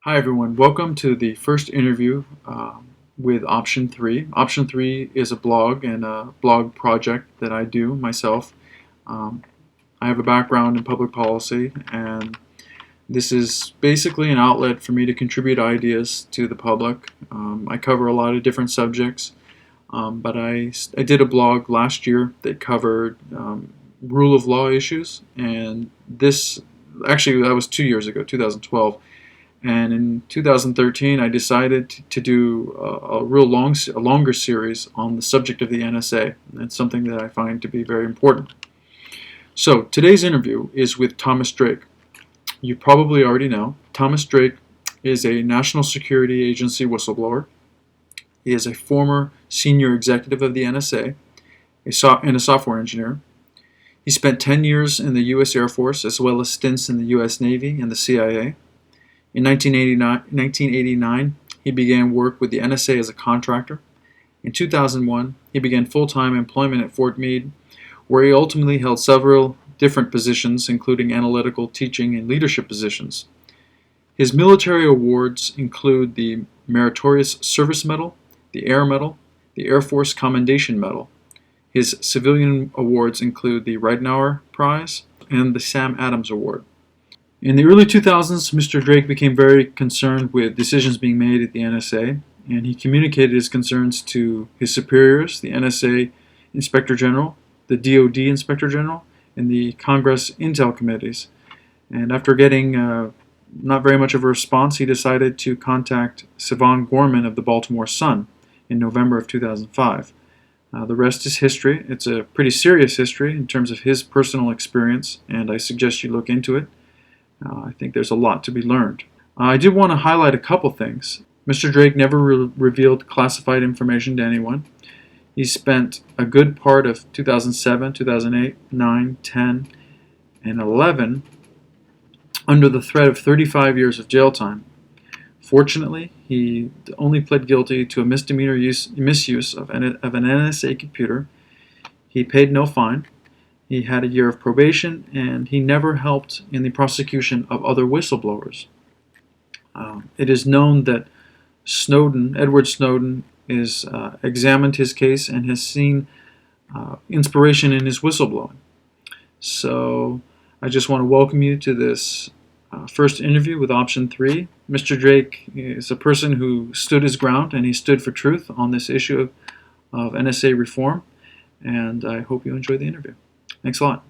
Hi everyone, welcome to the first interview with option3. Option3 is a blog and a blog project that I do myself. Um, I have a background in public policy, and this is basically an outlet for me to contribute ideas to the public. I cover a lot of different subjects, but I did a blog last year that covered rule of law issues, and that was 2 years ago, 2012. And in 2013, I decided to do a longer series on the subject of the NSA. It's something that I find to be very important. So today's interview is with Thomas Drake. You probably already know Thomas Drake is a National Security Agency whistleblower. He is a former senior executive of the NSA and a software engineer. He spent 10 years in the U.S. Air Force as well as stints in the U.S. Navy and the CIA. In 1989, he began work with the NSA as a contractor. In 2001, he began full-time employment at Fort Meade, where he ultimately held several different positions, including analytical, teaching, and leadership positions. His military awards include the Meritorious Service Medal, the Air Medal, the Air Force Commendation Medal. His civilian awards include the Ridenour Prize and the Sam Adams Award. In the early 2000s, Mr. Drake became very concerned with decisions being made at the NSA, and he communicated his concerns to his superiors, the NSA Inspector General, the DoD Inspector General, and the Congress Intel Committees. And after getting not very much of a response, he decided to contact Sivan Gorman of the Baltimore Sun in November of 2005. The rest is history. It's a pretty serious history in terms of his personal experience, and I suggest you look into it. I think there's a lot to be learned. I did want to highlight a couple things. Mr. Drake never revealed classified information to anyone. He spent a good part of 2007, 2008, 9, 10, and 11 under the threat of 35 years of jail time. Fortunately, he only pled guilty to a misdemeanor misuse of an NSA computer. He paid no fine. He had a year of probation, and he never helped in the prosecution of other whistleblowers. It is known that Edward Snowden, is examined his case and has seen inspiration in his whistleblowing. So I just want to welcome you to this first interview with option3. Mr. Drake is a person who stood his ground, and he stood for truth on this issue of NSA reform, and I hope you enjoy the interview. Thanks a lot.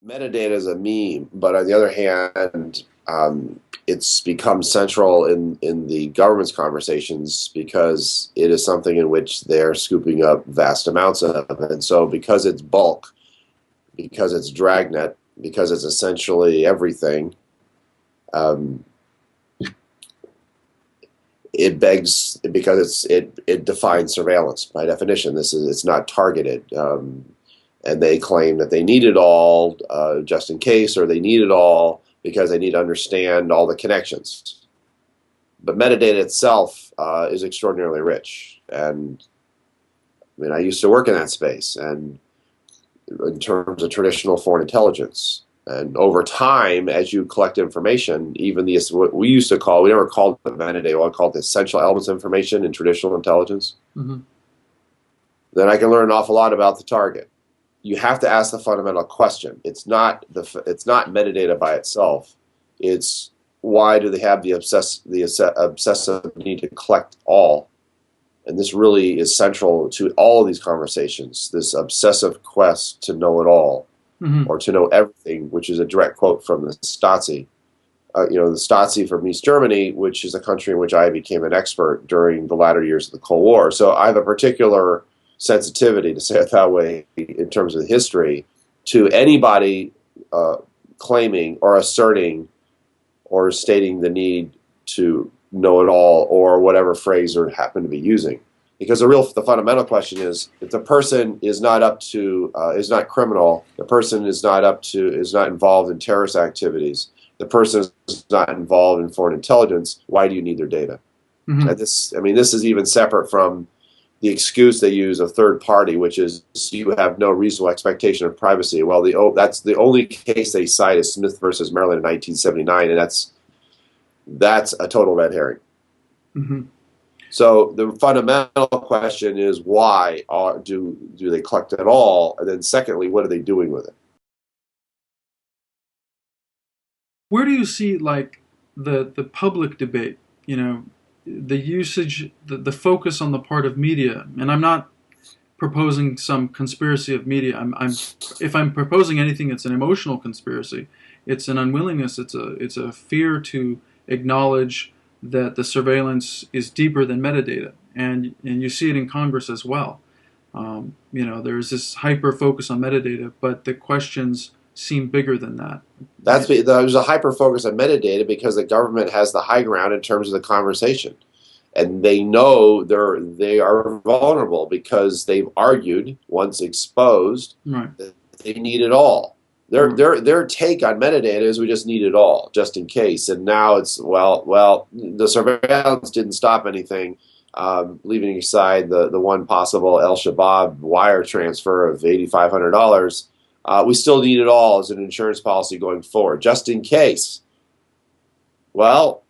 Metadata is a meme, but on the other hand, it's become central in the government's conversations because it is something in which they're scooping up vast amounts of. And so because it's bulk, because it's dragnet, because it's essentially everything, it begs, because it defines surveillance by definition. It's not targeted, and they claim that they need it all just in case, or they need it all because they need to understand all the connections. But metadata itself is extraordinarily rich, and I mean, I used to work in that space, and in terms of traditional foreign intelligence. And over time, as you collect information, even what we used to call, we never called it metadata, we called it essential elements of information in traditional intelligence, then I can learn an awful lot about the target. You have to ask the fundamental question. It's not metadata by itself. It's why do they have the obsessive need to collect all? And this really is central to all of these conversations, this obsessive quest to know it all. Or to know everything, which is a direct quote from the Stasi. The Stasi from East Germany, which is a country in which I became an expert during the latter years of the Cold War. So I have a particular sensitivity, to say it that way, in terms of history, to anybody claiming or asserting or stating the need to know it all, or whatever phrase they happen to be using. Because the fundamental question is, if the person is not criminal, the person is not involved in terrorist activities, the person is not involved in foreign intelligence, why do you need their data? And this is even separate from the excuse they use of third party, which is you have no reasonable expectation of privacy. Well, that's the only case they cite is Smith versus Maryland in 1979, and that's a total red herring. Mm-hmm. So the fundamental question is why do they collect at all, and then secondly, what are they doing with it? Where do you see like the public debate? You know, the usage, the focus on the part of media, and I'm not proposing some conspiracy of media. If I'm proposing anything, it's an emotional conspiracy. It's an unwillingness. It's a fear to acknowledge that the surveillance is deeper than metadata, and you see it in Congress as well. You know, there's this hyper focus on metadata, but the questions seem bigger than that. There's a hyper focus on metadata because the government has the high ground in terms of the conversation, and they know they are vulnerable because they've argued once exposed Right. that they need it all. Their take on metadata is we just need it all just in case, and now it's well the surveillance didn't stop anything. Leaving aside the one possible El Shabaab wire transfer of $8,500. We still need it all as an insurance policy going forward, just in case. Well,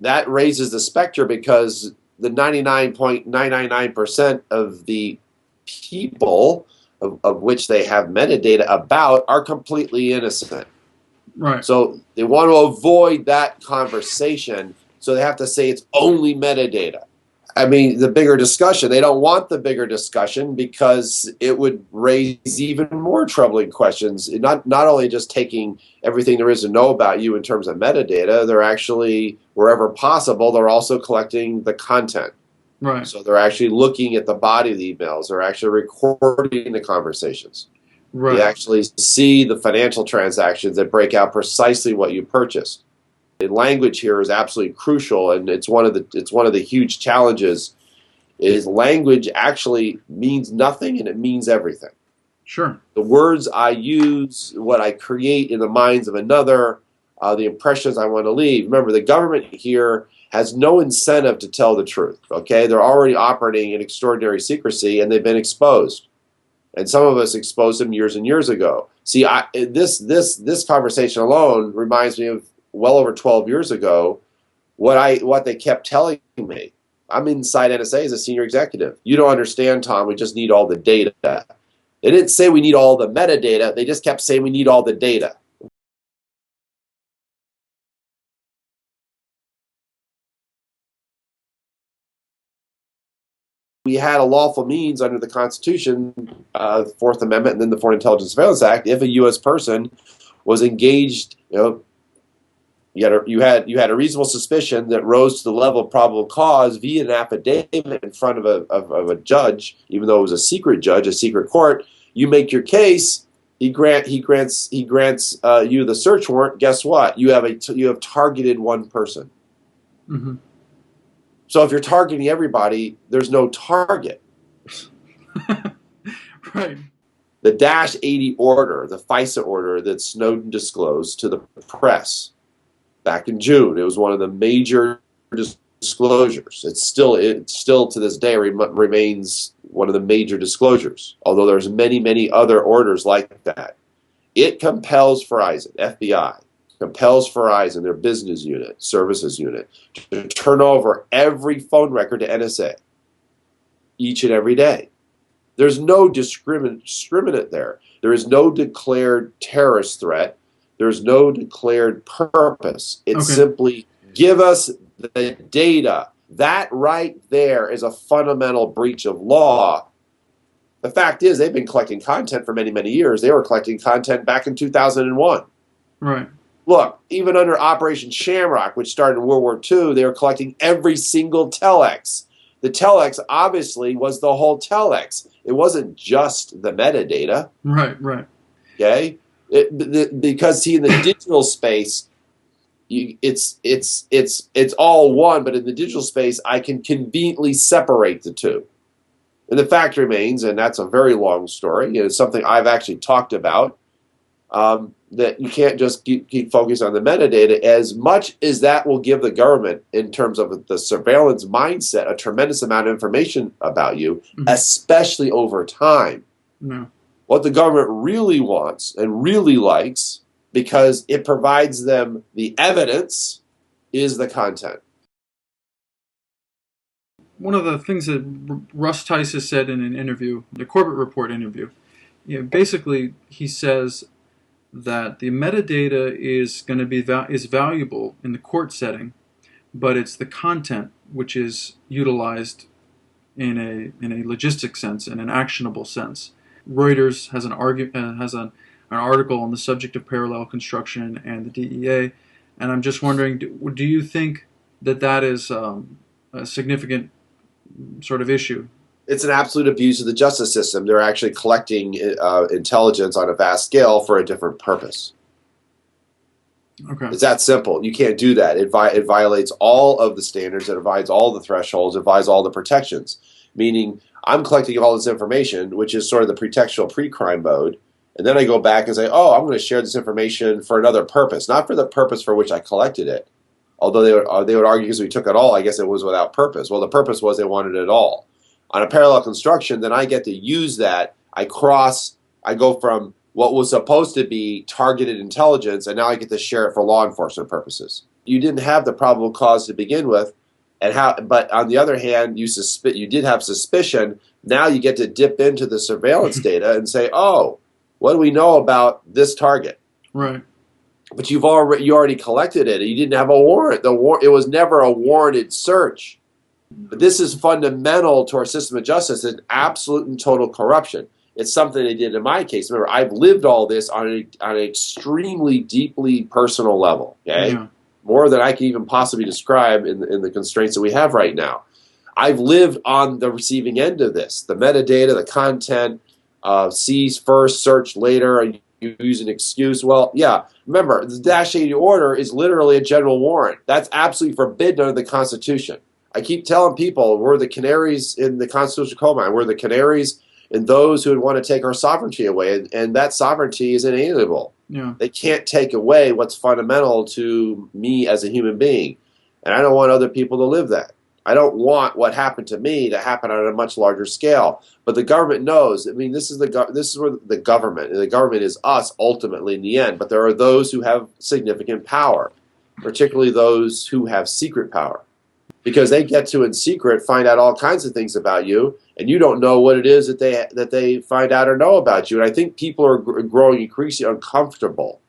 that raises the specter because the 99.999% of the people of which they have metadata about are completely innocent. Right. So they want to avoid that conversation, so they have to say it's only metadata. I mean, the bigger discussion, they don't want the bigger discussion because it would raise even more troubling questions. Not only just taking everything there is to know about you in terms of metadata, they're actually, wherever possible, they're also collecting the content. Right. So they're actually looking at the body of the emails. They're actually recording the conversations. Right. They actually see the financial transactions that break out precisely what you purchased. And language here is absolutely crucial, and it's one of the huge challenges. Is language actually means nothing and it means everything. Sure. The words I use, what I create in the minds of another, the impressions I want to leave. Remember, the government here has no incentive to tell the truth. Okay, they're already operating in extraordinary secrecy, and they've been exposed. And some of us exposed them years and years ago. See, this conversation alone reminds me of well over 12 years ago what they kept telling me. I'm inside NSA as a senior executive. You don't understand, Tom. We just need all the data. They didn't say we need all the metadata. They just kept saying we need all the data. We had a lawful means under the Constitution, Fourth Amendment, and then the Foreign Intelligence Surveillance Act. If a U.S. person was engaged, you had a reasonable suspicion that rose to the level of probable cause via an affidavit in front of a judge, even though it was a secret judge, a secret court. You make your case. He grants you the search warrant. Guess what? You have targeted one person. Mm-hmm. So if you're targeting everybody, there's no target. Right. The -80 order, the FISA order that Snowden disclosed to the press back in June, it was one of the major disclosures. It still to this day remains one of the major disclosures, although there's many other orders like that. It compels Verizon, FBI, compels Verizon, their business unit, services unit, to turn over every phone record to NSA each and every day. There's no discriminant there. There is no declared terrorist threat. There's no declared purpose. It's simply give us the data. That right there is a fundamental breach of law. The fact is they've been collecting content for many years. They were collecting content back in 2001. Right. Look, even under Operation Shamrock, which started in World War II, they were collecting every single telex. The telex obviously was the whole telex. It wasn't just the metadata. Right. Okay? Because see, in the digital space, it's all one, but in the digital space, I can conveniently separate the two. And the fact remains, and that's a very long story, and it's something I've actually talked about, that you can't just keep focused on the metadata, as much as that will give the government, in terms of the surveillance mindset, a tremendous amount of information about you, especially over time. No. What the government really wants and really likes, because it provides them the evidence, is the content. One of the things that Russ Tice has said in an interview, the Corbett Report interview, basically he says that the metadata is going to be is valuable in the court setting, but it's the content which is utilized in a logistic sense, in an actionable sense. Reuters has an article on the subject of parallel construction and the DEA, and I'm just wondering, do you think that is a significant sort of issue? It's an absolute abuse of the justice system. They're actually collecting intelligence on a vast scale for a different purpose. Okay. It's that simple. You can't do that. It violates all of the standards. It violates all the thresholds. It violates all the protections. Meaning, I'm collecting all this information, which is sort of the pretextual pre-crime mode, and then I go back and say, oh, I'm going to share this information for another purpose, not for the purpose for which I collected it. Although they would argue because we took it all, I guess it was without purpose. Well, the purpose was they wanted it all. On a parallel construction, then I get to use that. I go from what was supposed to be targeted intelligence, and now I get to share it for law enforcement purposes. You didn't have the probable cause to begin with, but on the other hand, you did have suspicion. Now you get to dip into the surveillance data and say, oh, what do we know about this target? Right. But you already collected it. You didn't have a warrant. It was never a warranted search. But this is fundamental to our system of justice. It's absolute and total corruption. It's something they did in my case. Remember, I've lived all this on an extremely deeply personal level. Okay, more than I can even possibly describe in the constraints that we have right now. I've lived on the receiving end of this. The metadata, the content, seize first, search later. You use an excuse. Well, yeah. Remember, the -80 order is literally a general warrant. That's absolutely forbidden under the Constitution. I keep telling people we're the canaries in the constitutional coal mine. We're the canaries in those who would want to take our sovereignty away, and that sovereignty is inalienable. Yeah. They can't take away what's fundamental to me as a human being, and I don't want other people to live that. I don't want what happened to me to happen on a much larger scale. But the government knows. I mean, this is where the government, and the government is us ultimately in the end. But there are those who have significant power, particularly those who have secret power, because they get to in secret find out all kinds of things about you, and you don't know what it is that they find out or know about you. And I think people are growing increasingly uncomfortable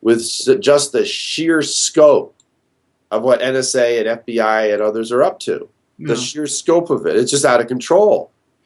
with just the sheer scope of what NSA and FBI and others are up to. The sheer scope of it. It's just out of control.